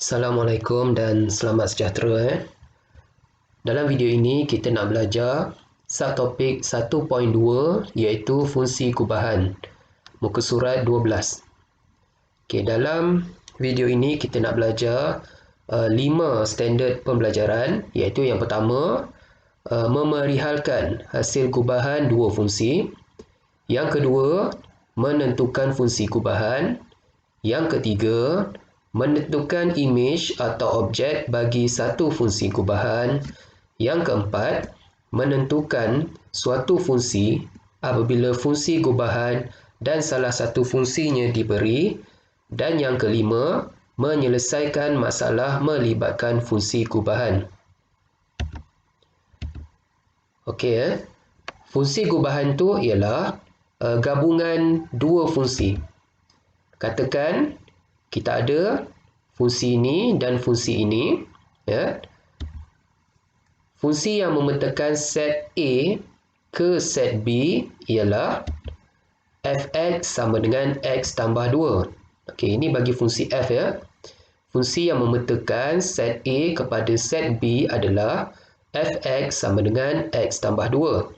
Assalamualaikum dan selamat sejahtera. Dalam video ini kita nak belajar subtopik 1.2 iaitu fungsi kubahan. Muka surat 12. Dalam video ini kita nak belajar 5 standard pembelajaran iaitu yang pertama memerihalkan hasil kubahan dua fungsi. Yang kedua, menentukan fungsi kubahan. Yang ketiga, menentukan imej atau objek bagi satu fungsi kubahan. Yang keempat, menentukan suatu fungsi apabila fungsi kubahan dan salah satu fungsinya diberi. Dan yang kelima, menyelesaikan masalah melibatkan fungsi kubahan. Fungsi kubahan tu ialah gabungan dua fungsi. Katakan kita ada fungsi ini dan fungsi ini. Fungsi yang memetakan set A ke set B ialah fx sama dengan x tambah 2. Ini bagi fungsi f ya. Fungsi yang memetakan set A kepada set B adalah fx sama dengan x tambah 2.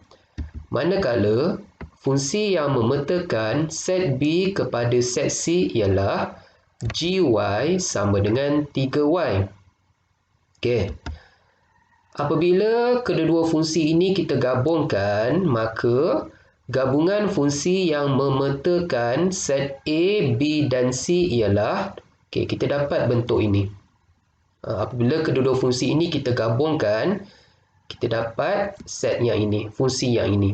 Manakala fungsi yang memetakan set B kepada set C ialah gy sama dengan 3y. Apabila kedua-dua fungsi ini kita gabungkan, maka gabungan fungsi yang memetakan set A, B dan C ialah kita dapat bentuk ini. Apabila kedua-dua fungsi ini kita gabungkan, kita dapat set yang ini, fungsi yang ini.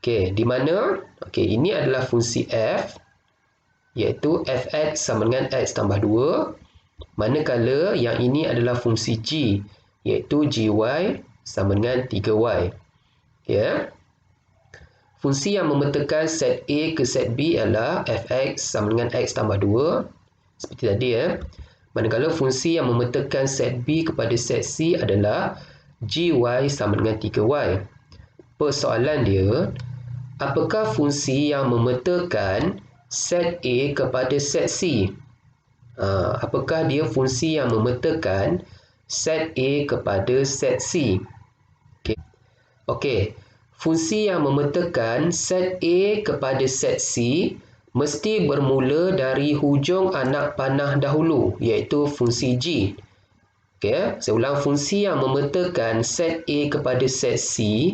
Di mana ini adalah fungsi f iaitu fx sama dengan x tambah 2, manakala yang ini adalah fungsi g iaitu gy sama dengan 3y. Fungsi yang memetakan set A ke set B adalah fx sama dengan x tambah 2 seperti tadi manakala fungsi yang memetakan set B kepada set C adalah gy sama dengan 3y. Persoalan dia, apakah fungsi yang memetakan set A kepada set C? Apakah dia fungsi yang memetakan set A kepada set C? Fungsi yang memetakan set A kepada set C mesti bermula dari hujung anak panah dahulu iaitu fungsi G. Saya ulang, fungsi yang memetakan set A kepada set C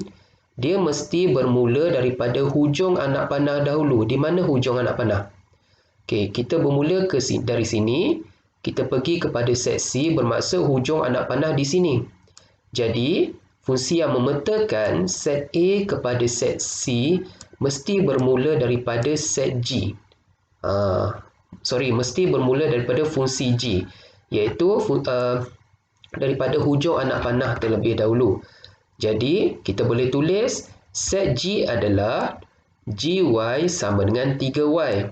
dia mesti bermula daripada hujung anak panah dahulu. Di mana hujung anak panah? Kita bermula dari sini, kita pergi kepada set C bermaksud hujung anak panah di sini. Jadi, fungsi yang memetakan set A kepada set C mesti bermula daripada set G. Mesti bermula daripada fungsi G, iaitu daripada hujung anak panah terlebih dahulu. Jadi, kita boleh tulis set G adalah gy sama dengan 3y.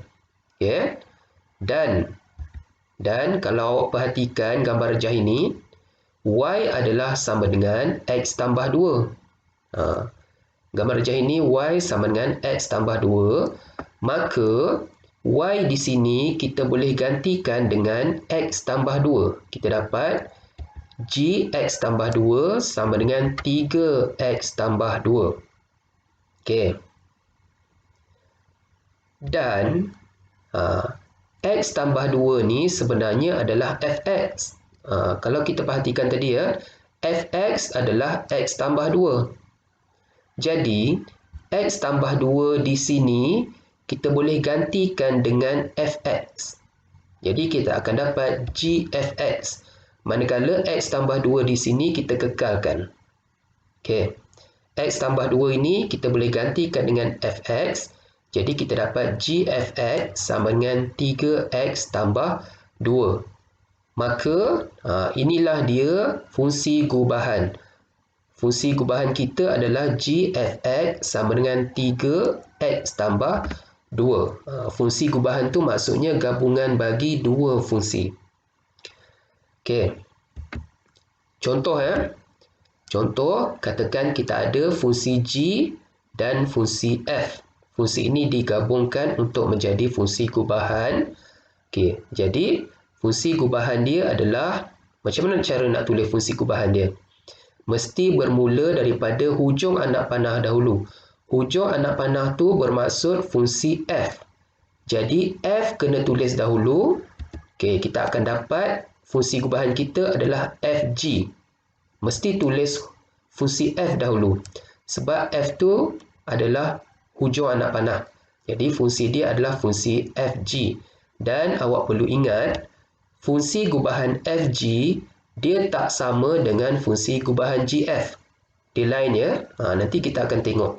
Dan kalau awak perhatikan gambar rejah ini, y adalah sama dengan x tambah 2. Gambar rejah ini y sama dengan x tambah 2. Maka y di sini kita boleh gantikan dengan x tambah 2. Kita dapat gx tambah 2 sama dengan 3x tambah 2. Dan x tambah 2 ni sebenarnya adalah fx. Kalau kita perhatikan tadi fx adalah x tambah 2. Jadi x tambah 2 di sini kita boleh gantikan dengan fx. Jadi kita akan dapat gfx. Manakala x tambah 2 di sini kita kekalkan. X tambah 2 ini kita boleh gantikan dengan fx. Jadi kita dapat gfx sama dengan 3x tambah 2. Maka inilah dia fungsi gubahan. Fungsi gubahan kita adalah gfx sama dengan 3x tambah 2. Fungsi gubahan tu maksudnya gabungan bagi dua fungsi. Contoh Contoh, katakan kita ada fungsi G dan fungsi F. Fungsi ini digabungkan untuk menjadi fungsi gubahan. Jadi fungsi gubahan dia adalah, macam mana cara nak tulis fungsi gubahan dia? Mesti bermula daripada hujung anak panah dahulu. Hujung anak panah tu bermaksud fungsi f. Jadi f kena tulis dahulu. Okey, kita akan dapat fungsi gubahan kita adalah fg. Mesti tulis fungsi f dahulu. Sebab f tu adalah hujung anak panah. Jadi fungsi dia adalah fungsi fg. Dan awak perlu ingat, fungsi gubahan fg dia tak sama dengan fungsi gubahan gf. Dia lain ya. Nanti kita akan tengok.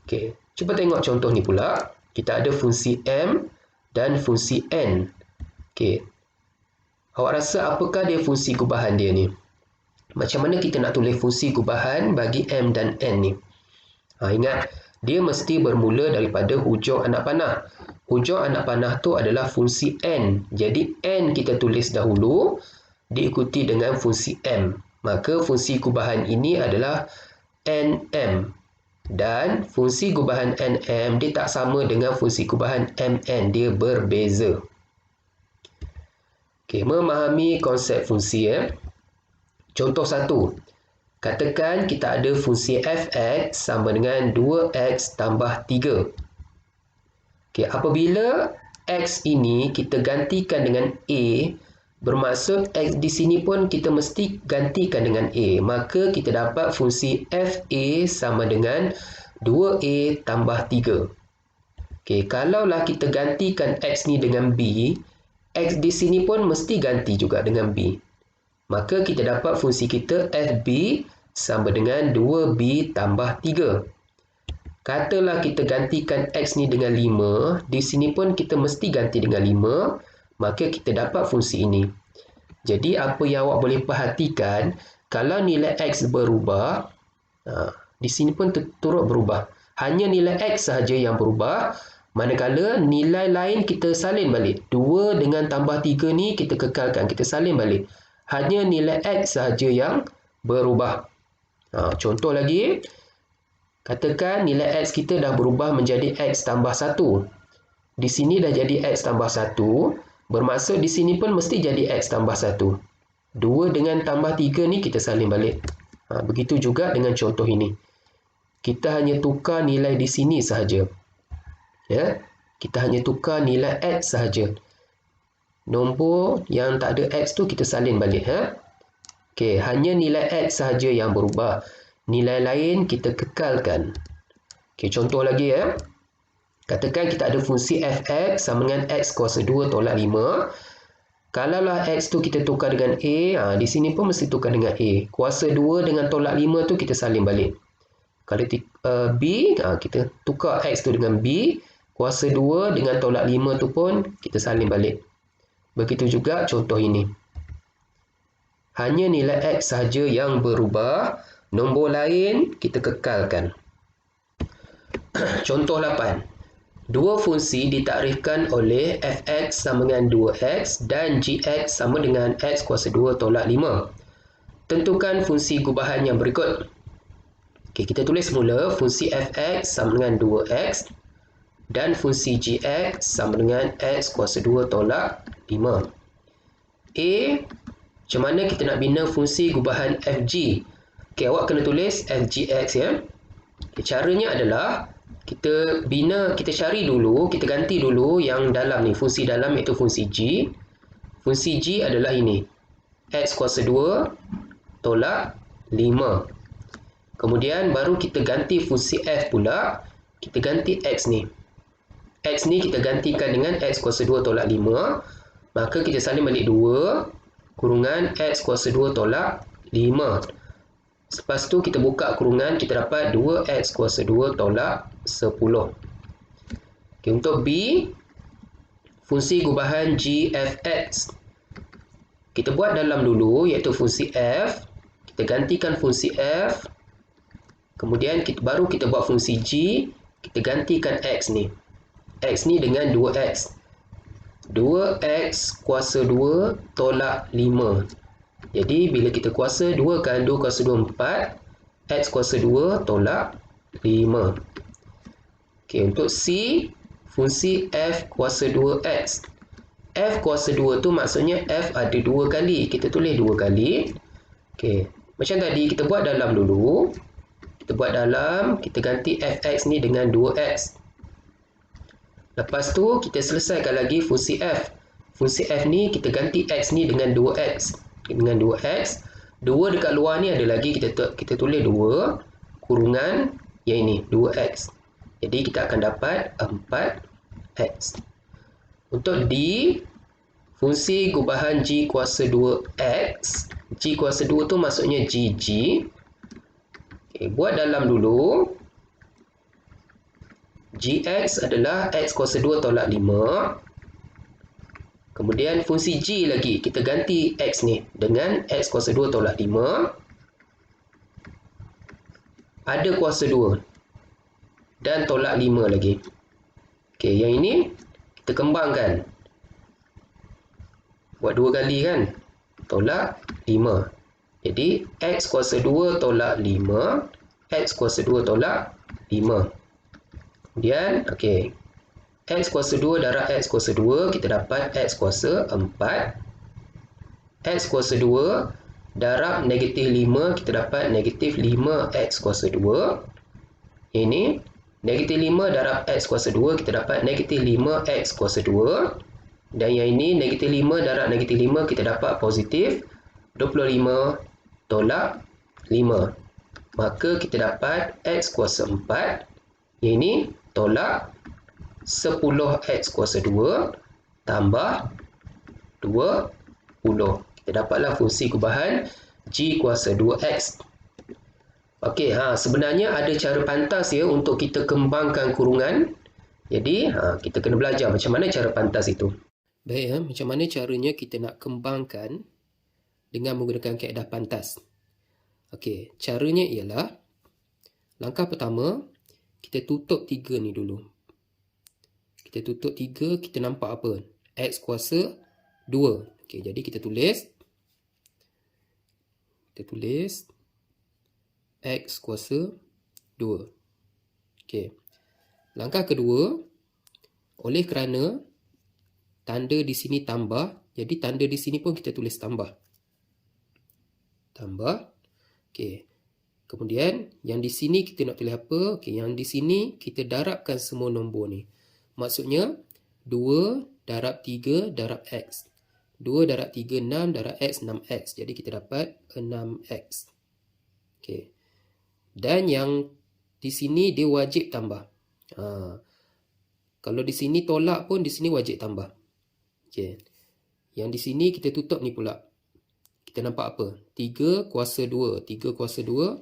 Okey, cuba tengok contoh ni pula. Kita ada fungsi m dan fungsi n. Okey. Awak rasa apakah dia fungsi gubahan dia ni? Macam mana kita nak tulis fungsi gubahan bagi m dan n ni? Ingat, dia mesti bermula daripada hujung anak panah. Hujung anak panah tu adalah fungsi n. Jadi n kita tulis dahulu, diikuti dengan fungsi m. Maka fungsi gubahan ini adalah nm. Dan fungsi gubahan nm dia tak sama dengan fungsi gubahan mn. Dia berbeza. Okey, memahami konsep fungsi ya. Contoh 1. Katakan kita ada fungsi fx sama dengan 2x tambah 3. Okey, apabila x ini kita gantikan dengan a, bermaksud x di sini pun kita mesti gantikan dengan a. Maka kita dapat fungsi fa sama dengan 2a tambah 3. Okey, kalaulah kita gantikan x ni dengan b, x di sini pun mesti ganti juga dengan b. Maka kita dapat fungsi kita fb sama dengan 2b tambah 3. Katalah kita gantikan x ni dengan 5, di sini pun kita mesti ganti dengan 5, maka kita dapat fungsi ini. Jadi apa yang awak boleh perhatikan, kalau nilai x berubah, di sini pun turut berubah. Hanya nilai x sahaja yang berubah, manakala nilai lain kita salin balik. 2 dengan tambah 3 ni kita kekalkan, kita salin balik. Hanya nilai x sahaja yang berubah. Contoh lagi, katakan nilai x kita dah berubah menjadi x tambah 1. Di sini dah jadi x tambah 1, bermaksud di sini pun mesti jadi x tambah 1. 2 dengan tambah 3 ni kita salin balik. Begitu juga dengan contoh ini. Kita hanya tukar nilai di sini sahaja. Ya, kita hanya tukar nilai x sahaja. Nombor yang tak ada x tu kita salin balik. Okey, hanya nilai x sahaja yang berubah. Nilai lain kita kekalkan. Okey, contoh lagi ya. Katakan kita ada fungsi fx sama dengan x kuasa 2 tolak 5. Kalaulah x tu kita tukar dengan a, di sini pun mesti tukar dengan a. Kuasa 2 dengan tolak 5 tu kita salin balik. Kalau b, kita tukar x tu dengan b. Kuasa 2 dengan tolak 5 tu pun kita salin balik. Begitu juga contoh ini. Hanya nilai x sahaja yang berubah, nombor lain kita kekalkan. Contoh 8. Dua fungsi ditakrifkan oleh fx sama dengan 2x dan gx sama dengan x kuasa 2 tolak 5. Tentukan fungsi gubahan yang berikut. Okey, kita tulis mula fungsi fx sama dengan 2x dan fungsi gx sama dengan x kuasa 2 tolak 5. A, macam mana kita nak bina fungsi gubahan fg? Okey, awak kena tulis fgx ya. Okay, caranya adalah kita cari dulu, kita ganti dulu yang dalam ni, fungsi dalam iaitu fungsi g. Fungsi g adalah ini, x kuasa 2 tolak 5. Kemudian baru kita ganti fungsi f pula, kita ganti x ni. X ni kita gantikan dengan x kuasa 2 tolak 5. Maka kita salin balik 2 kurungan x kuasa 2 tolak 5. Lepas tu kita buka kurungan, kita dapat 2x kuasa 2 tolak 10. Okay, untuk B, fungsi gubahan g(f(x). Kita buat dalam dulu, iaitu fungsi f. Kita gantikan fungsi f. Kemudian baru kita buat fungsi g. Kita gantikan x ni. X ni dengan 2x. 2x kuasa 2 tolak 5. Jadi bila kita kuasa 2 kali 2 kuasa 2 4. X kuasa 2 tolak 5. Okey, untuk C, fungsi f kuasa 2x. F kuasa 2 tu maksudnya F ada 2 kali. Kita tulis 2 kali. Okey. Macam tadi kita buat dalam dulu. Kita buat dalam, kita ganti fx ni dengan 2x. Lepas tu kita selesaikan lagi fungsi f. Fungsi f ni kita ganti x ni dengan 2x. Dengan 2x. 2 dekat luar ni ada lagi, kita tulis 2 kurungan yang ini 2x. Jadi kita akan dapat 4x. Untuk D, fungsi gubahan G kuasa 2x. G kuasa 2 tu maksudnya GG. Okay, buat dalam dulu. Gx adalah x kuasa 2 tolak 5. Kemudian fungsi G lagi. Kita ganti x ni dengan x kuasa 2 tolak 5. Ada kuasa 2. Dan tolak 5 lagi. Okey, yang ini kita kembangkan. Buat 2 kali kan. Tolak 5. Jadi x kuasa 2 tolak 5. X kuasa 2 tolak 5. Kemudian, okey. X kuasa 2 darab x kuasa 2. Kita dapat x kuasa 4. X kuasa 2 darab negatif 5. Kita dapat negatif 5x kuasa 2. Ini negatif 5 darab x kuasa 2, kita dapat negatif 5x kuasa 2. Dan yang ini, negatif 5 darab negatif 5, kita dapat positif 25 tolak 5. Maka kita dapat x kuasa 4. Yang ini tolak 10x kuasa 2 tambah 20. Kita dapatlah fungsi gubahan G kuasa 2x. Okey, sebenarnya ada cara pantas ya untuk kita kembangkan kurungan. Jadi, kita kena belajar macam mana cara pantas itu. Baik, macam mana caranya kita nak kembangkan dengan menggunakan kaedah pantas. Okey, caranya ialah langkah pertama, kita tutup 3 ni dulu. Kita tutup 3, kita nampak apa? X kuasa 2. Okey, jadi kita tulis x kuasa 2. Okey. Langkah kedua, oleh kerana tanda di sini tambah, jadi tanda di sini pun kita tulis tambah. Tambah. Okey. Kemudian yang di sini kita nak tulis apa? Okey, yang di sini kita darabkan semua nombor ni. Maksudnya 2 darab 3 darab x. 2 darab 3 6 darab x 6x. Jadi kita dapat 6x. Okey. Dan yang di sini dia wajib tambah. Kalau di sini tolak pun di sini wajib tambah. Okey. Yang di sini kita tutup ni pula. Kita nampak apa? 3 kuasa 2. 3 kuasa 2,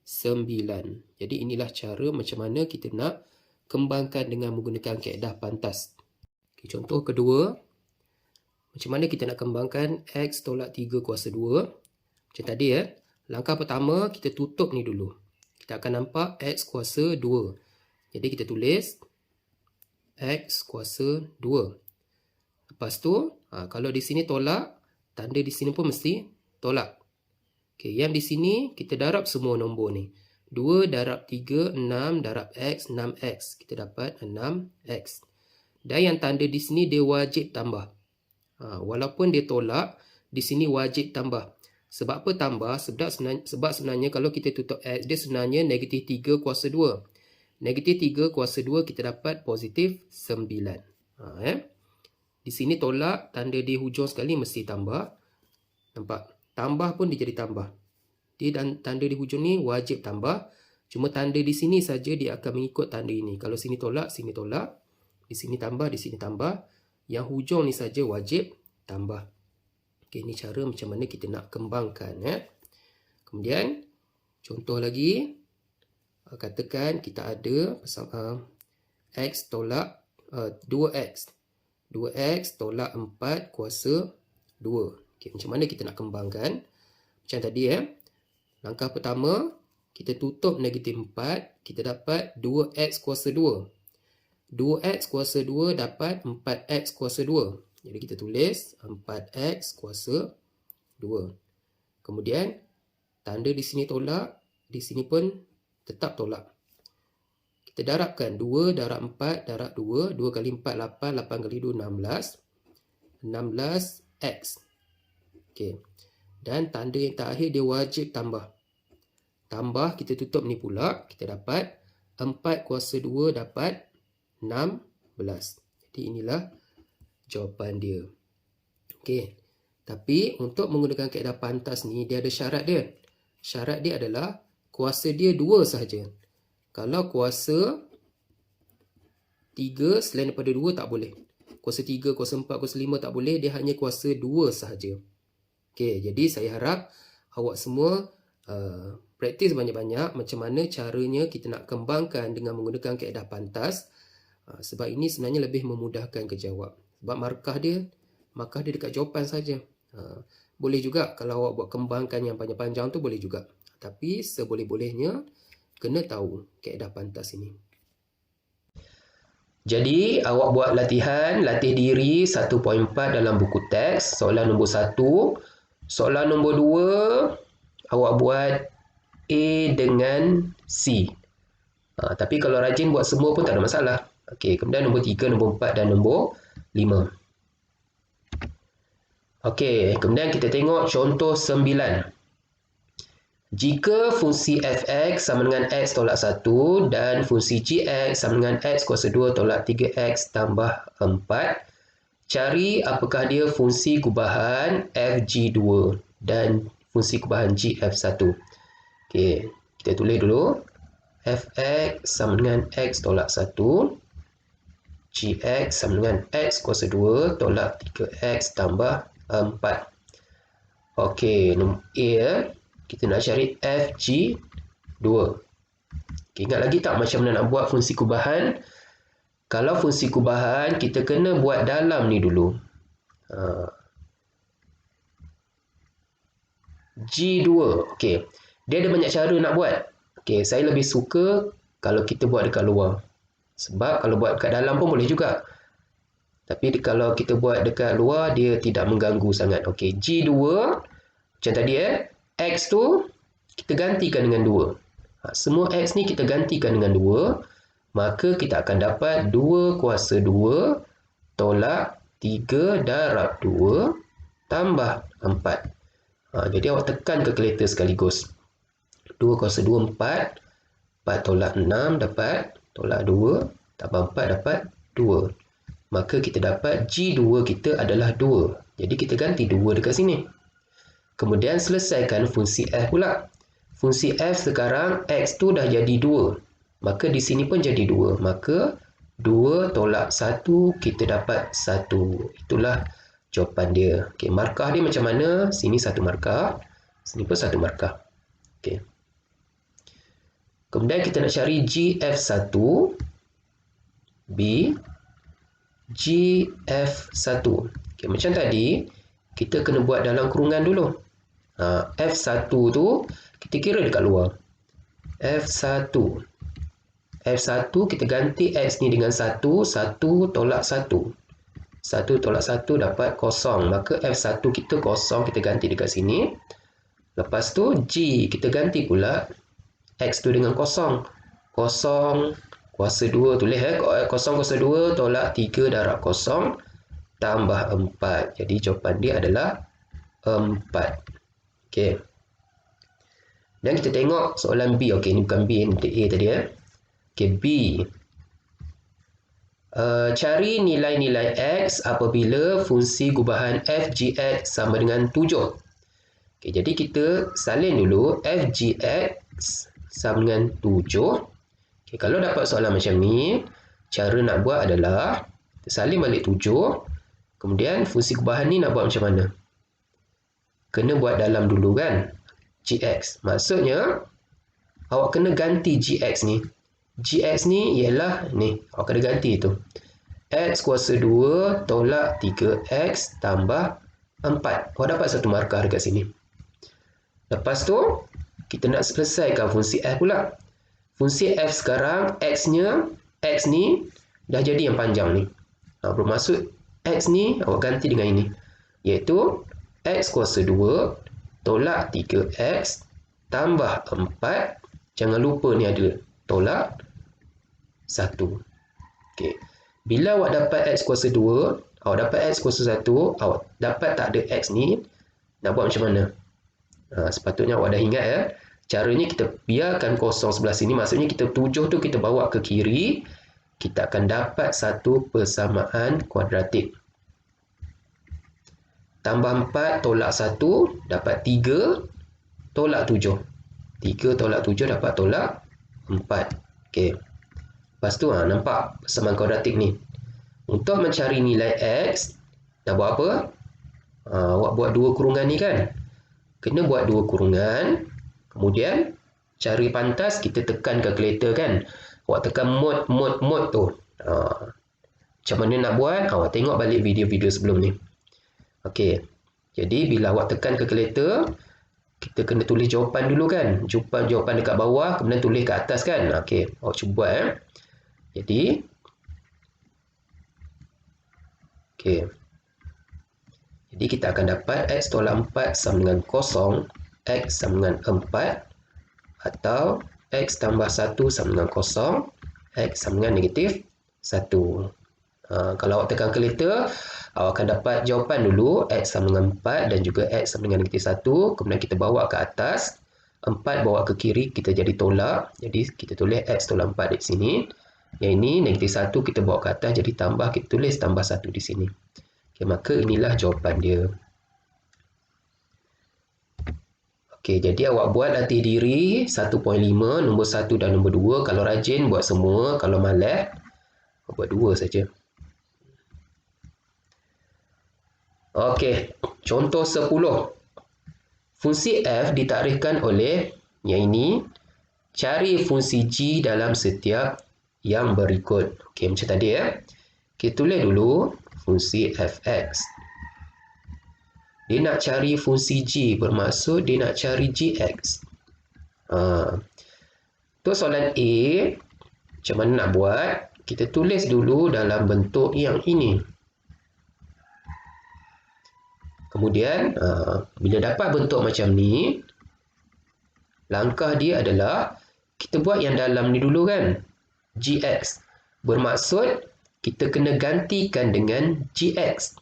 9. Jadi inilah cara macam mana kita nak kembangkan dengan menggunakan kaedah pantas. Okey, contoh kedua. Macam mana kita nak kembangkan x tolak 3 kuasa 2. Macam tadi ya. Langkah pertama kita tutup ni dulu. Kita akan nampak x kuasa 2. Jadi kita tulis x kuasa 2. Lepas tu, kalau di sini tolak, tanda di sini pun mesti tolak. Okey, yang di sini kita darab semua nombor ni. 2 darab 3, 6 darab x, 6x. Kita dapat 6x. Dan yang tanda di sini dia wajib tambah. Walaupun dia tolak, di sini wajib tambah. Sebab apa tambah? Sebab sebenarnya kalau kita tutup x, dia sebenarnya negatif 3 kuasa 2. Negatif 3 kuasa 2 kita dapat positif 9. Di sini tolak, tanda di hujung sekali mesti tambah. Nampak? Tambah pun dia jadi tambah. Dia dan tanda di hujung ni wajib tambah. Cuma tanda di sini saja dia akan mengikut tanda ini. Kalau sini tolak, sini tolak. Di sini tambah, di sini tambah. Yang hujung ni saja wajib tambah. Okey, ini cara macam mana kita nak kembangkan. Kemudian, contoh lagi. Katakan kita ada x tolak 2x. 2x tolak 4 kuasa 2. Okey, macam mana kita nak kembangkan? Macam tadi Langkah pertama, kita tutup negatif 4. Kita dapat 2x kuasa 2. 2x kuasa 2 dapat 4x kuasa 2. Jadi kita tulis 4x kuasa 2. Kemudian, tanda di sini tolak. Di sini pun tetap tolak. Kita darabkan 2 darab 4 darab 2. 2 kali 4, 8. 8 kali 2, 16. 16x. Okey. Dan tanda yang terakhir dia wajib tambah. Tambah, kita tutup ni pula, kita dapat 4 kuasa 2 dapat 16. Jadi inilah jawapan dia. Okey. Tapi untuk menggunakan kaedah pantas ni, dia ada syarat dia. Syarat dia adalah kuasa dia 2 sahaja. Kalau kuasa 3 selain daripada 2 tak boleh. Kuasa 3, kuasa 4, kuasa 5 tak boleh. Dia hanya kuasa 2 sahaja. Okey, jadi saya harap awak semua praktis banyak-banyak macam mana caranya kita nak kembangkan dengan menggunakan kaedah pantas. Sebab ini sebenarnya lebih memudahkan kejawab. Sebab markah dia dekat jawapan saja. Boleh juga kalau awak buat kembangkan yang panjang-panjang tu boleh juga. Tapi seboleh-bolehnya kena tahu kaedah pantas ini. Jadi awak buat latih diri 1.4 dalam buku teks. Soalan nombor 1. Soalan nombor 2 awak buat A dengan C. Tapi kalau rajin buat semua pun tak ada masalah. Okey, kemudian nombor 3, nombor 4 dan nombor 5. Okey, kemudian kita tengok contoh 9. Jika fungsi fx sama dengan x tolak 1 dan fungsi gx sama dengan x kuasa 2 tolak 3x tambah 4, cari apakah dia fungsi kubahan fg2 dan fungsi kubahan gf1. Okey, kita tulis dulu. Fx sama dengan x tolak 1, gx sama dengan x kuasa 2 tolak 3x tambah 4. Okey, nombor A, kita nak cari fg2. Okay, ingat lagi tak macam mana nak buat fungsi kubahan? Kalau fungsi kubahan, kita kena buat dalam ni dulu. G2. Okey, dia ada banyak cara nak buat. Okey, saya lebih suka kalau kita buat dekat luar. Sebab kalau buat dekat dalam pun boleh juga. Tapi kalau kita buat dekat luar, dia tidak mengganggu sangat. Okey, G2, macam tadi X tu kita gantikan dengan 2. Semua X ni kita gantikan dengan 2. Maka kita akan dapat 2 kuasa 2 tolak 3 darab 2 tambah 4. Jadi awak tekan kalkulator sekaligus. 2 kuasa 2, 4. 4 tolak 6 dapat, tolak 2 tambah 4 dapat 2. Maka kita dapat G2 kita adalah 2. Jadi kita ganti 2 dekat sini. Kemudian selesaikan fungsi f pula. Fungsi f sekarang x tu dah jadi 2. Maka di sini pun jadi 2. Maka 2 tolak 1 kita dapat 1. Itulah jawapan dia. Okey, markah dia macam mana? Sini satu markah, sini pun satu markah. Okey. Kemudian kita nak cari gf1 B gf1. Okey, macam tadi kita kena buat dalam kurungan dulu. F1 tu kita kira dekat luar. F1 kita ganti X ni dengan 1. 1 tolak 1. 1 tolak 1 dapat kosong. Maka F1 kita kosong, kita ganti dekat sini. Lepas tu G kita ganti pula X tu dengan kosong. Kosong kuasa 2 tulis kosong kuasa 2 tolak 3 darab kosong tambah 4. Jadi jawapan dia adalah 4. Okey. Dan kita tengok soalan B. Okey, ni bukan B, ni A tadi Okey, B. Cari nilai-nilai X apabila fungsi gubahan fgx sama dengan 7. Okey, jadi kita salin dulu fgx sama dengan 7. Okey, kalau dapat soalan macam ni, cara nak buat adalah kita salin balik 7. Kemudian fungsi gubahan ni nak buat macam mana? Kena buat dalam dulu kan? Gx. Maksudnya, awak kena ganti Gx ni. Gx ni ialah ni. Awak kena ganti tu. X kuasa 2 tolak 3x tambah 4. Awak dapat satu markah dekat sini. Lepas tu, kita nak selesaikan fungsi f pula. Fungsi f sekarang, x ni dah jadi yang panjang ni. Bermaksud x ni awak ganti dengan ini. Iaitu x kuasa 2 tolak 3x tambah 4. Jangan lupa ni ada tolak 1. Okey. Bila awak dapat x kuasa 2, Awak dapat X kuasa 1, awak dapat tak ada X ni, nak buat macam mana? Sepatutnya awak dah ingat ya. Caranya kita biarkan kosong sebelah sini, maksudnya kita 7 tu kita bawa ke kiri, kita akan dapat satu persamaan kuadratik. Tambah 4 tolak 1 dapat 3 tolak 7. 3 tolak 7 dapat tolak 4. Okey. Lepas tu nampak persamaan kuadratik ni. Untuk mencari nilai X, nak buat apa? Awak buat dua kurungan ni kan? Kena buat dua kurungan. Kemudian cari pantas, kita tekan kalkulator kan? Awak tekan mod tu. Macam mana nak buat? Awak tengok balik video-video sebelum ni. Okey. Jadi bila awak tekan kalkulator, kita kena tulis jawapan dulu kan? Jawapan dekat bawah, kemudian tulis kat atas kan? Okey, awak cuba buat Jadi okey. Jadi kita akan dapat X tolak 4 sama dengan 0, X sama dengan 4, atau X tambah 1 sama dengan 0, X sama dengan negatif 1. Kalau awak tekan kalkulator, awak akan dapat jawapan dulu, X sama dengan 4 dan juga X sama dengan negatif 1. Kemudian kita bawa ke atas, 4 bawa ke kiri, kita jadi tolak. Jadi kita tulis X tolak 4 di sini. Yang ini negatif 1 kita bawa ke atas, jadi tambah, kita tulis tambah 1 di sini. Okay, maka inilah jawapan dia. Okey, jadi awak buat latih diri 1.5, nombor 1 dan nombor 2. Kalau rajin buat semua, kalau malas buat 2 saja. Okey, contoh 10. Fungsi f ditarikkan oleh yang ini. Cari fungsi g dalam setiap yang berikut. Okey, macam tadi ya. Kita tulis dulu fungsi fx. Dia nak cari fungsi g, bermaksud dia nak cari gx. Untuk soalan A, macam mana nak buat? Kita tulis dulu dalam bentuk yang ini. Kemudian, bila dapat bentuk macam ni, langkah dia adalah kita buat yang dalam ni dulu kan? Gx. Bermaksud, kita kena gantikan dengan Gx.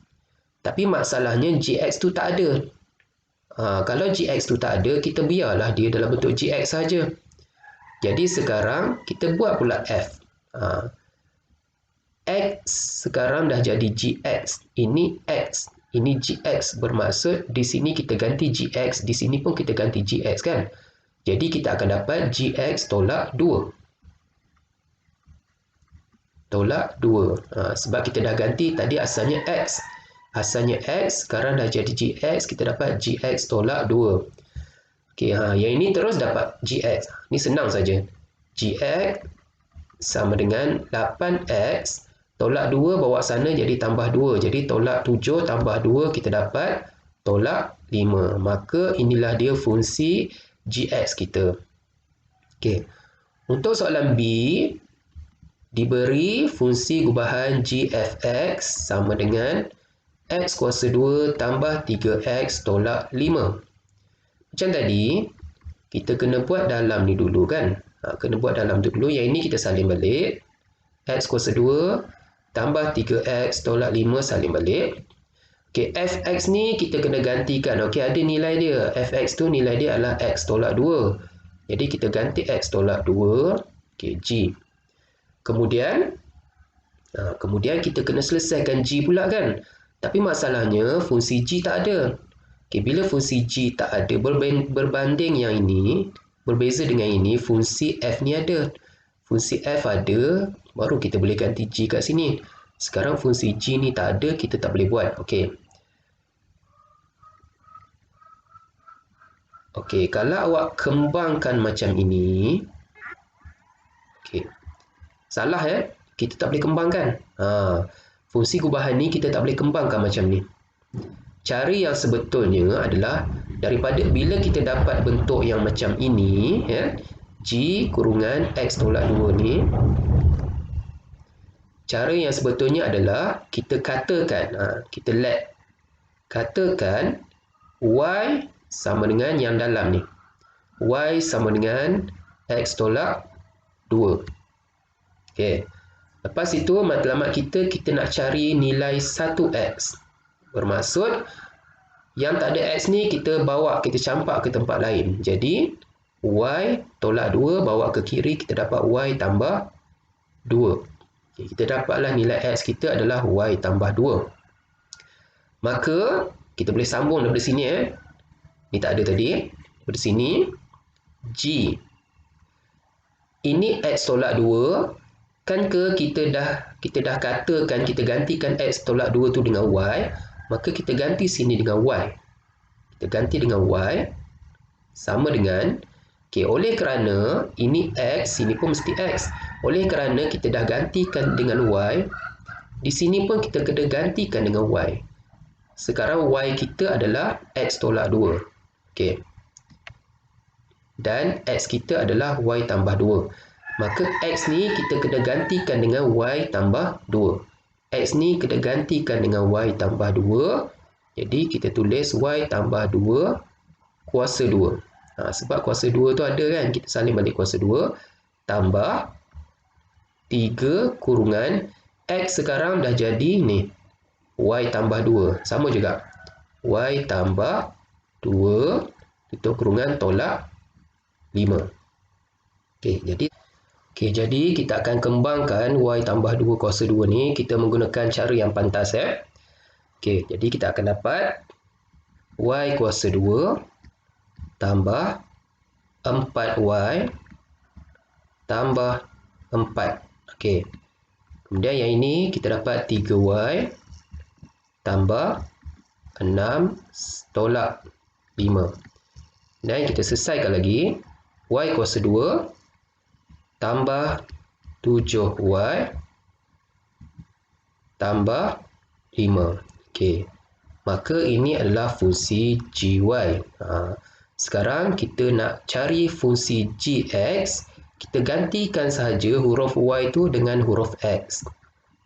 Tapi masalahnya Gx tu tak ada. Kalau Gx tu tak ada, kita biarlah dia dalam bentuk Gx saja. Jadi sekarang, kita buat pula F. X sekarang dah jadi Gx. Ini X. Ini Gx, bermaksud di sini kita ganti Gx, di sini pun kita ganti Gx kan. Jadi kita akan dapat Gx tolak 2. Tolak 2. Sebab kita dah ganti, tadi asalnya X. Asalnya X, sekarang dah jadi Gx, kita dapat Gx tolak 2. Okey, yang ini terus dapat Gx. Ini senang saja. Gx sama dengan 8X tolak 2 bawa sana jadi tambah 2. Jadi tolak 7 tambah 2 kita dapat tolak 5. Maka inilah dia fungsi Gx kita. Okey. Untuk soalan B, diberi fungsi gubahan g(f(x) sama dengan x kuasa 2 tambah 3x tolak 5. Macam tadi, kita kena buat dalam ni dulu kan. Kena buat dalam tu dulu. Yang ini kita salin balik. X kuasa 2 tambah 3x tolak 5 salin balik. Okey, fx ni kita kena gantikan. Okey, ada nilai dia. Fx tu nilai dia adalah x tolak 2. Jadi kita ganti x tolak 2. Okey, g. Kemudian kita kena selesaikan g pula kan. Tapi masalahnya fungsi g tak ada. Okey, bila fungsi g tak ada, berbanding yang ini, berbeza dengan ini, fungsi f ni ada. Fungsi f ada, baru kita boleh ganti g kat sini. Sekarang fungsi g ni tak ada, kita tak boleh buat. Okey. Okey, kalau awak kembangkan macam ini, okey. Salah ya, kita tak boleh kembangkan. Fungsi gubahan ni kita tak boleh kembangkan macam ni. Cara yang sebetulnya adalah daripada bila kita dapat bentuk yang macam ini, ya, g kurungan x tolak 2 ni, cara yang sebetulnya adalah kita katakan, kita let katakan y sama dengan yang dalam ni. Y sama dengan x tolak 2. Okey. Lepas itu matlamat kita nak cari nilai 1x. Bermaksud yang tak ada x ni kita bawa, kita campak ke tempat lain. Jadi y tolak 2 bawa ke kiri, kita dapat y tambah 2. Okay, kita dapatlah nilai x kita adalah y tambah 2. Maka kita boleh sambung daripada sini. Ni tak ada tadi. Daripada sini G. Ini x tolak 2. Kan ke kita dah katakan, kita gantikan x tolak 2 tu dengan y. Maka kita ganti sini dengan y. Kita ganti dengan y. Sama dengan, okay, oleh kerana ini x, sini pun mesti x. Oleh kerana kita dah gantikan dengan y, di sini pun kita kena gantikan dengan y. Sekarang y kita adalah x tolak 2. Okay. Dan x kita adalah y tambah 2. Maka x ni kita kena gantikan dengan y tambah 2. X ni kena gantikan dengan y tambah 2. Jadi kita tulis y tambah 2 kuasa 2. Sebab kuasa 2 tu ada kan, kita salin balik kuasa 2. Tambah 3 kurungan x sekarang dah jadi ni. Y tambah 2. Sama juga. Y tambah 2 tutup kurungan tolak 5. Okey, jadi kita akan kembangkan y tambah 2 kuasa 2 ni. Kita menggunakan cara yang pantas. Okey, jadi kita akan dapat y kuasa 2 tambah 4y tambah 4. Okey. Kemudian yang ini kita dapat 3y tambah 6 tolak 5. Dan kita selesaikan lagi. Y kuasa 2 tambah 7y tambah 5. Okey. Maka ini adalah fungsi gy. Sekarang kita nak cari fungsi gx. Kita gantikan sahaja huruf y tu dengan huruf x.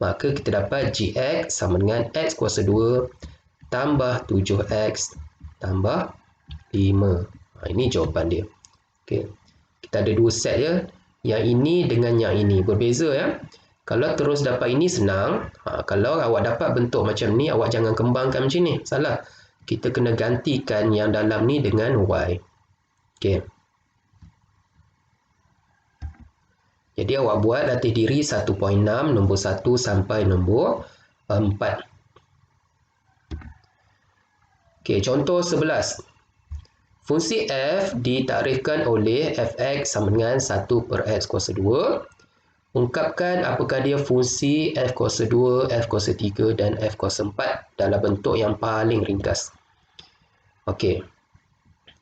Maka kita dapat gx sama dengan x kuasa 2 tambah 7x tambah 5. Ini jawapan dia. Okay. Kita ada dua set ya. Yang ini dengan yang ini. Berbeza ya. Kalau terus dapat ini senang. Kalau awak dapat bentuk macam ni, awak jangan kembangkan macam ni. Salah. Kita kena gantikan yang dalam ni dengan y. Okay. Jadi awak buat latih diri 1.6, nombor 1 sampai nombor 4. Okay, contoh 11. Fungsi f ditakrifkan oleh fx sama dengan 1 per x kuasa 2. Ungkapkan apakah dia fungsi f kuasa 2, f kuasa 3 dan f kuasa 4 dalam bentuk yang paling ringkas. Okey.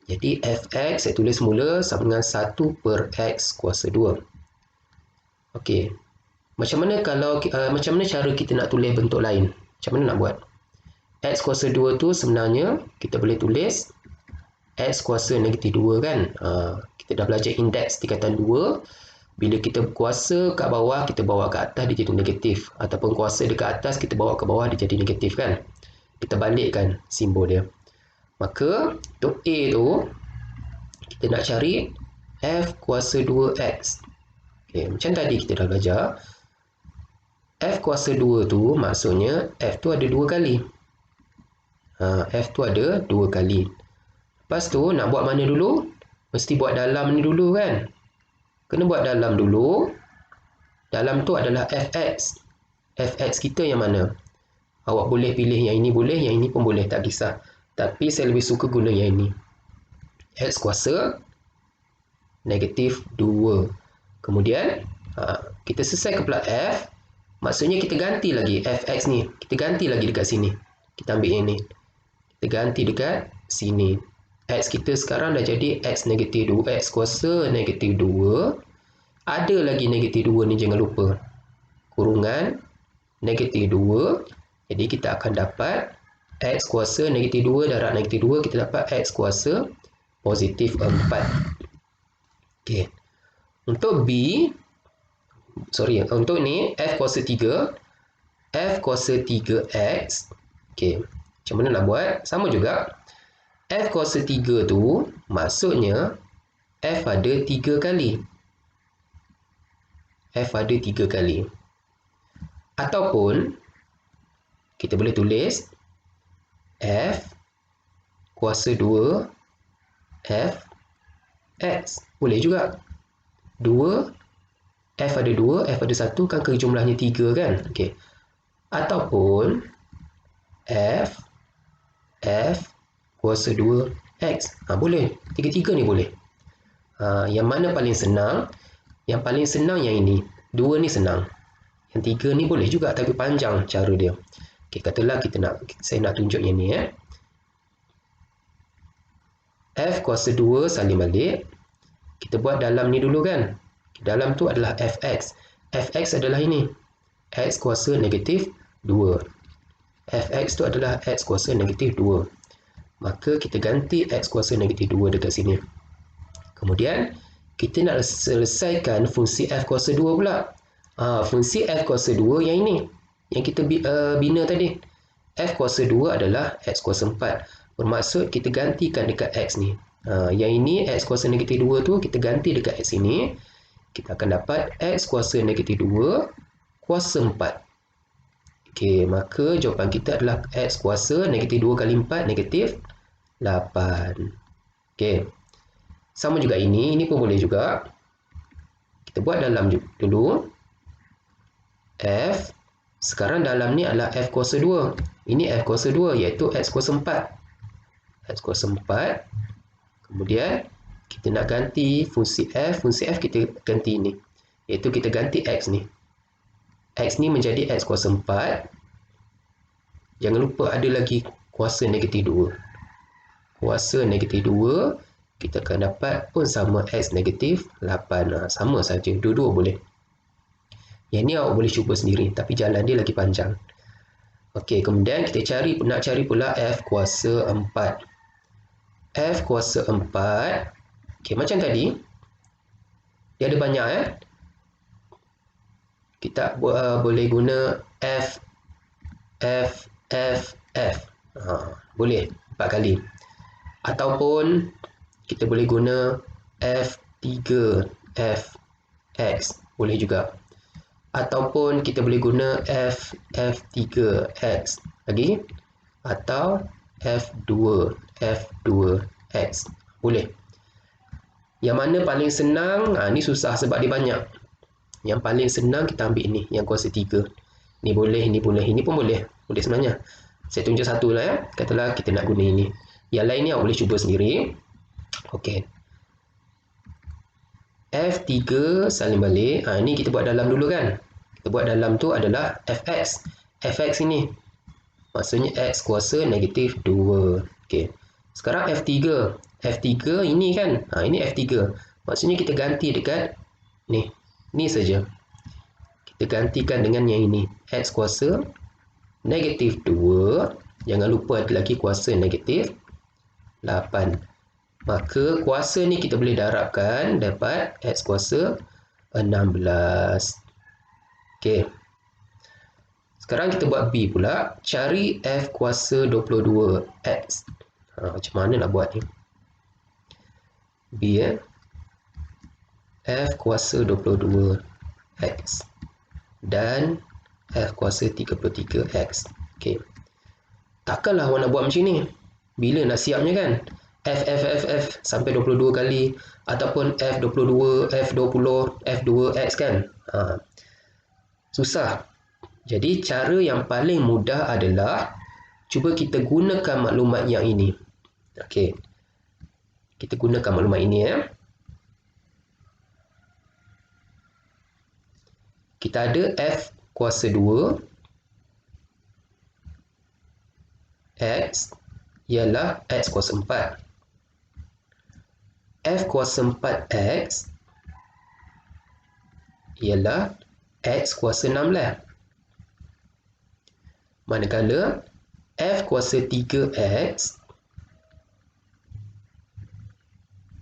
Jadi fx saya tulis mula sama dengan 1 per x kuasa 2. Okey. Macam mana cara kita nak tulis bentuk lain? Macam mana nak buat? X kuasa 2 tu sebenarnya kita boleh tulis x kuasa negatif 2 kan. Kita dah belajar indeks tingkatan 2. Bila kita kuasa kat bawah, kita bawa ke atas, dia jadi negatif. Ataupun kuasa dekat atas, kita bawa ke bawah, dia jadi negatif kan. Kita balikkan simbol dia. Maka untuk A tu, kita nak cari f kuasa 2x. Okay, macam tadi kita dah belajar. F kuasa 2 tu maksudnya f tu ada 2 kali. F tu ada 2 kali. Lepas tu nak buat mana dulu? Mesti buat dalam ni dulu kan. Kena buat dalam dulu. Dalam tu adalah fx. Fx kita yang mana? Awak boleh pilih yang ini boleh, yang ini pun boleh, tak kisah. Tapi saya lebih suka guna yang ini. X kuasa negatif 2. Kemudian kita selesai ke pula f. Maksudnya kita ganti lagi fx ni. Kita ganti lagi dekat sini. Kita ambil yang ni. Kita ganti dekat sini. X kita sekarang dah jadi x negatif 2. X kuasa negatif 2. Ada lagi negatif 2 ni, jangan lupa. Kurungan negatif 2. Jadi kita akan dapat x kuasa negatif 2 darab negatif 2. Kita dapat x kuasa positif 4. Okay. Untuk untuk ni f kuasa 3. F kuasa 3x. Okay. Macam mana nak buat? Sama juga. F kuasa 3 tu maksudnya f ada 3 kali. F ada 3 kali. Ataupun kita boleh tulis F kuasa 2 F X. Boleh juga. 2, F ada 2, F ada 1, kan jumlahnya 3 kan? Okey. Ataupun F kuasa 2 X. Boleh. Tiga-tiga ni boleh. Yang mana paling senang? Yang paling senang yang ini. 2 ni senang. Yang 3 ni boleh juga tapi panjang cara dia. Okey, katalah saya nak tunjuk yang ni F kuasa 2 salin balik. Kita buat dalam ni dulu kan. Dalam tu adalah Fx. Fx adalah ini. X kuasa negatif 2. Fx tu adalah X kuasa negatif 2. Maka kita ganti X kuasa negatif 2 dekat sini. Kemudian, kita nak selesaikan fungsi F kuasa 2 pula. Fungsi F kuasa 2 yang ini. Yang kita bina tadi. F kuasa 2 adalah X kuasa 4. Bermaksud kita gantikan dekat X ni. Yang ini X kuasa negatif 2 tu kita ganti dekat X ini. Kita akan dapat X kuasa negatif 2 kuasa 4. Okey, maka jawapan kita adalah X kuasa negatif 2 kali 4 negatif 8. Okey. Sama juga ini pun boleh juga. Kita buat dalam dulu. F. Sekarang dalam ni adalah F kuasa 2. Ini F kuasa 2 iaitu X kuasa 4. X kuasa 4. Kemudian kita nak ganti fungsi F kita ganti ini. Iaitu kita ganti X ni. X ni menjadi X kuasa 4. Jangan lupa ada lagi kuasa negatif 2. Kuasa negatif 2 kita akan dapat pun sama X negatif 8. Sama saja. Dua-dua boleh. Yang ni awak boleh cuba sendiri. Tapi jalan dia lagi panjang. Okey, kemudian kita nak cari pula F kuasa 4. F kuasa 4. Okey, macam tadi. Dia ada banyak Kita boleh guna F. Boleh 4 kali. Ataupun kita boleh guna F3 Fx. Boleh juga. Ataupun kita boleh guna F3x lagi. Atau F2x. Boleh. Yang mana paling senang? Ni susah sebab dia banyak. Yang paling senang kita ambil ni. Yang kuasa 3. Ni boleh, ni boleh. Ini pun boleh. Boleh sebenarnya. Saya tunjuk satu lah Katalah kita nak guna ini. Yang lain ni awak boleh cuba sendiri. Okey. F3 salin balik. Ini kita buat dalam dulu kan. Kita buat dalam tu adalah Fx. Fx ini. Maksudnya X kuasa negatif 2. Okey. Sekarang F3. F3 ini kan. Ini F3. Maksudnya kita ganti dekat ni. Ni saja. Kita gantikan dengan yang ini. X kuasa negatif 2. Jangan lupa ada lagi kuasa negatif 8. Maka kuasa ni kita boleh darabkan dapat X kuasa 16. Okey. Sekarang kita buat B pula. Cari F kuasa 22X. Macam mana nak buat ni? B F kuasa 22X. Dan F kuasa 33X. Okey. Takkanlah awak nak buat macam ni. Bila nak siapnya kan? F sampai 22 kali. Ataupun F22, F20, F2X kan? Susah. Jadi cara yang paling mudah adalah cuba kita gunakan maklumat yang ini. Okey. Kita gunakan maklumat ini Kita ada F kuasa 2 X ialah X kuasa 4. F kuasa 4X ialah X kuasa 16. Manakala F kuasa 3X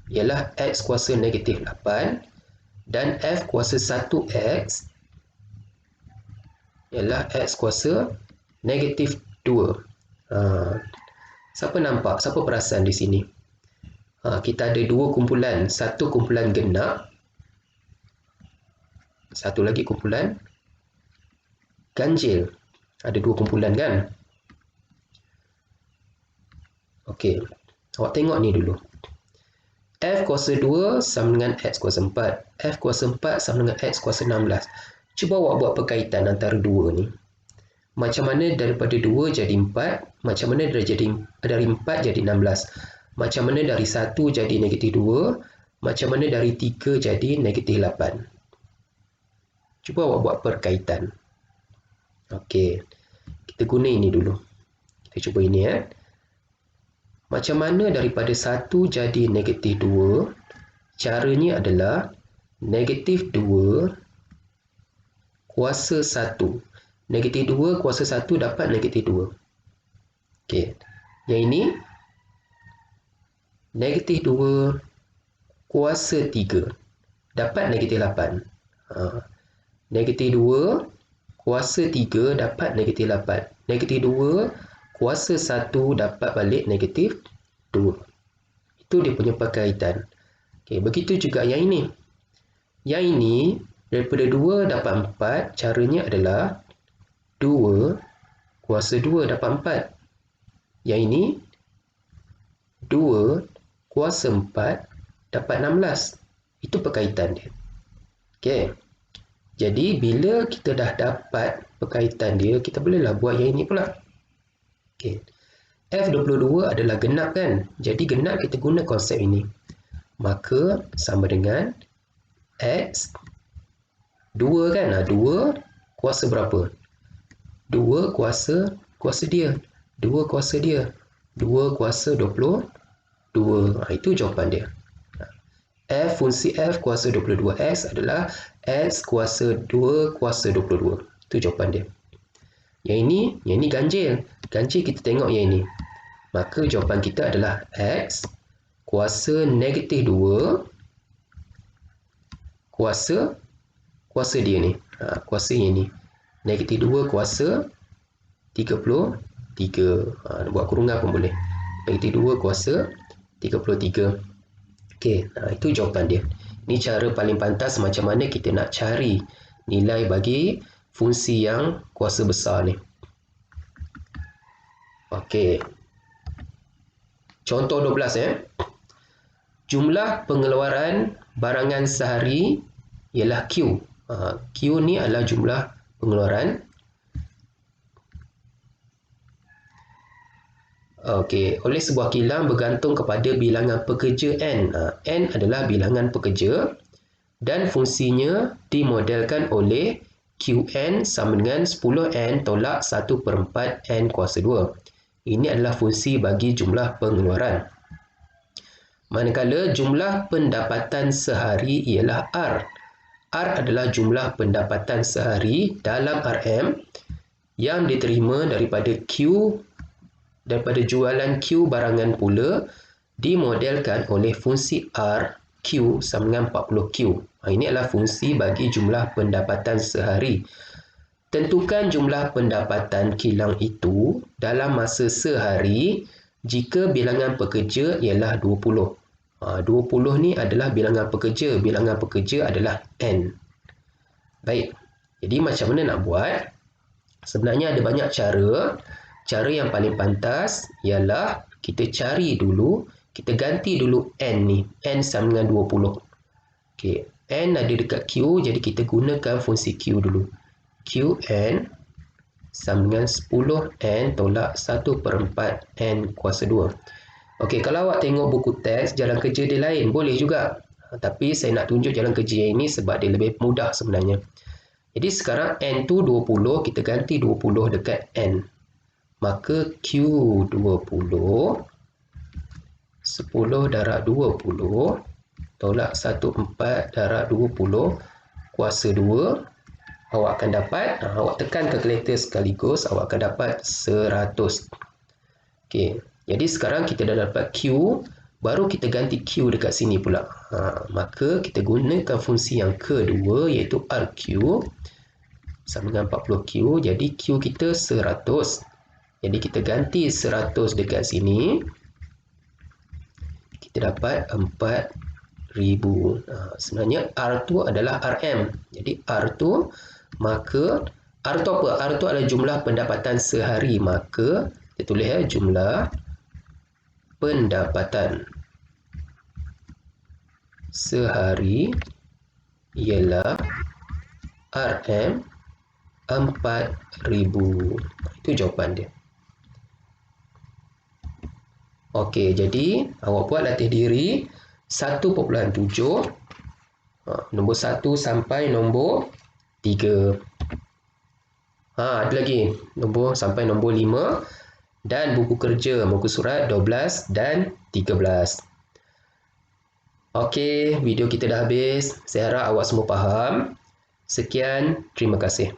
ialah X kuasa negatif 8. Dan F kuasa 1X ialah X kuasa negatif 2. Siapa nampak? Siapa perasan di sini? Kita ada dua kumpulan. Satu kumpulan genap. Satu lagi kumpulan ganjil. Ada dua kumpulan kan? Okey, awak tengok ni dulu. F kuasa 2 sama dengan X kuasa 4. F kuasa 4 sama dengan X kuasa 16. Cuba awak buat perkaitan antara dua ni. Macam mana daripada 2 jadi 4? Macam mana dari 4 jadi 16? Macam mana dari 1 jadi negatif 2? Macam mana dari 3 jadi negatif 8? Cuba awak buat perkaitan. Okey, kita guna ini dulu. Kita cuba ini ya. Macam mana daripada 1 jadi negatif 2? Caranya adalah negatif 2 kuasa 1. Negatif 2 kuasa 1 dapat negatif 2. Okey. Yang ini negatif 2 kuasa 3 dapat negatif 8. Negatif 2 kuasa 3 dapat negatif 8. Negatif 2 kuasa 1 dapat balik negatif 2. Itu dia punya perkaitan. Okey, begitu juga yang ini. Yang ini daripada 2 dapat 4, caranya adalah 2 kuasa 2 dapat 4. Yang ini 2 kuasa 4 dapat 16. Itu perkaitan dia. Okey. Jadi bila kita dah dapat perkaitan dia, kita bolehlah buat yang ini pula. Okey. F22 adalah genap kan? Jadi genap kita guna konsep ini. Maka sama dengan X 2 kan? 2 kuasa berapa? 2 kuasa dia. 2 kuasa dia. 2 kuasa 22. Itu jawapan dia. F fungsi F kuasa 22X adalah X kuasa 2 kuasa 22. Itu jawapan dia. Yang ini ganjil. Ganjil kita tengok yang ini. Maka jawapan kita adalah X kuasa negatif 2 kuasa dia ni. Kuasa yang ni. Negatif 2 kuasa 33. Buat kurungan pun boleh. Negatif 2 kuasa 33. Okey, itu jawapan dia. Ini cara paling pantas macam mana kita nak cari nilai bagi fungsi yang kuasa besar ni. Okey. Contoh 12 Jumlah pengeluaran barangan sehari ialah Q. Q ni adalah jumlah pengeluaran. Okey, oleh sebuah kilang bergantung kepada bilangan pekerja N. N adalah bilangan pekerja dan fungsinya dimodelkan oleh Qn sama dengan 10N tolak 1/4 N kuasa 2. Ini adalah fungsi bagi jumlah pengeluaran. Manakala jumlah pendapatan sehari ialah R. R adalah jumlah pendapatan sehari dalam RM yang diterima daripada jualan Q barangan pula dimodelkan oleh fungsi R Q sama dengan 40Q. Ini adalah fungsi bagi jumlah pendapatan sehari. Tentukan jumlah pendapatan kilang itu dalam masa sehari jika bilangan pekerja ialah 20. 20 ni adalah bilangan pekerja. Bilangan pekerja adalah N. Baik. Jadi macam mana nak buat? Sebenarnya ada banyak cara. Cara yang paling pantas ialah kita cari dulu, kita ganti dulu N ni. N sama dengan 20. Okey, N ada dekat Q, jadi kita gunakan fungsi Q dulu. Qn sama dengan 10N tolak 1/4 N kuasa 2. Okey, kalau awak tengok buku teks, jalan kerja dia lain. Boleh juga. Tapi saya nak tunjuk jalan kerja yang ini sebab dia lebih mudah sebenarnya. Jadi sekarang N tu 20, kita ganti 20 dekat N. Maka Q20 10 darab 20 tolak 1/4 darab 20 kuasa 2. Awak akan dapat, awak tekan kalkulator sekaligus, awak akan dapat 100. Okey, jadi sekarang kita dah dapat Q, baru kita ganti Q dekat sini pula. Maka kita gunakan fungsi yang kedua iaitu RQ sama dengan 40Q, jadi Q kita 100. Jadi kita ganti 100 dekat sini, kita dapat 4000. Sebenarnya R tu adalah RM. Jadi R tu maka R tu apa? R tu adalah jumlah pendapatan sehari. Maka kita tulis jumlah pendapatan sehari ialah RM4,000. Itu jawapan dia. Okey, jadi awak buat latih diri 1.7, nombor 1 sampai nombor 3. Ada lagi nombor sampai nombor 5 dan buku kerja muka surat 12 dan 13. Okey, video kita dah habis. Saya harap awak semua faham. Sekian, terima kasih.